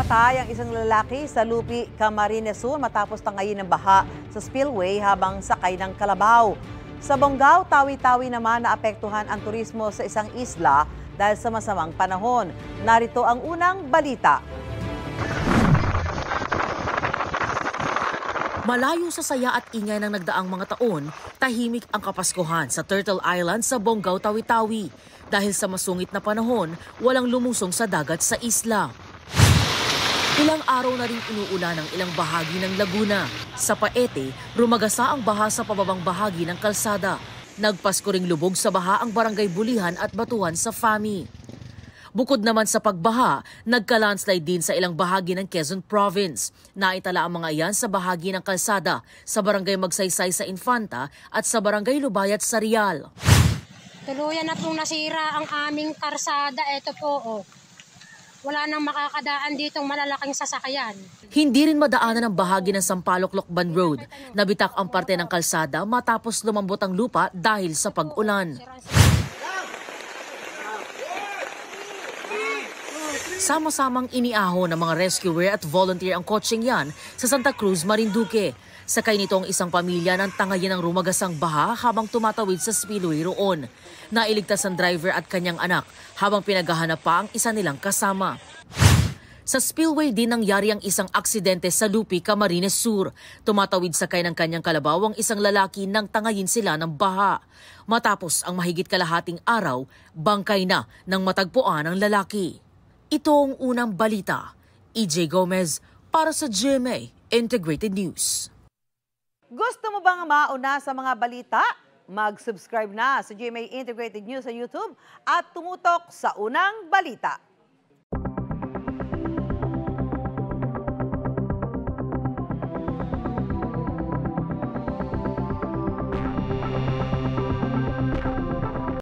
Napatay ang isang lalaki sa Lupi, Camarines Sur matapos tangayin ng baha sa spillway habang sakay ng kalabaw. Sa Bonggao, Tawi-Tawi naman naapektuhan ang turismo sa isang isla dahil sa masamang panahon. Narito ang unang balita. Malayo sa saya at ingay ng nagdaang mga taon, tahimik ang Kapaskuhan sa Turtle Island sa Bonggao, Tawi-Tawi. Dahil sa masungit na panahon, walang lumusong sa dagat sa isla. Ilang araw na rin inuulan ng ilang bahagi ng Laguna. Sa Paete, rumagasa ang baha sa pababang bahagi ng kalsada. Nagpasko ring lubog sa baha ang barangay Bulihan at Batuhan sa Fami. Bukod naman sa pagbaha, nagka-landslide din sa ilang bahagi ng Quezon Province. Naitala ang mga iyan sa bahagi ng kalsada, sa barangay Magsaysay sa Infanta at sa barangay Lubayat sa Rial. Tuluyan na pong nasira ang aming karsada. Ito po, oh. Wala nang makakadaan ditong malalaking sasakyan. Hindi rin madaanan ang bahagi ng Sampaloc-Lokban Road. Nabitak ang parte ng kalsada matapos lumambot ang lupa dahil sa pag-ulan. Sama-samang iniaho ng mga rescuer at volunteer ang kotseng yan sa Santa Cruz, Marinduque. Sakay nito ang isang pamilya ng tangayin ng rumagasang baha habang tumatawid sa spillway roon. Nailigtas ang driver at kanyang anak habang pinaghahanap pa ang isa nilang kasama. Sa spillway din nangyari ang isang aksidente sa Lupi, Camarines Sur. Tumatawid sakay ng kanyang kalabaw ang isang lalaki nang tangayin sila ng baha. Matapos ang mahigit kalahating araw, bangkay na nang matagpuan ang lalaki. Ito ang unang balita. EJ Gomez para sa GMA Integrated News. Gusto mo bang mauna sa mga balita? Mag-subscribe na sa GMA Integrated News sa YouTube at tumutok sa unang balita.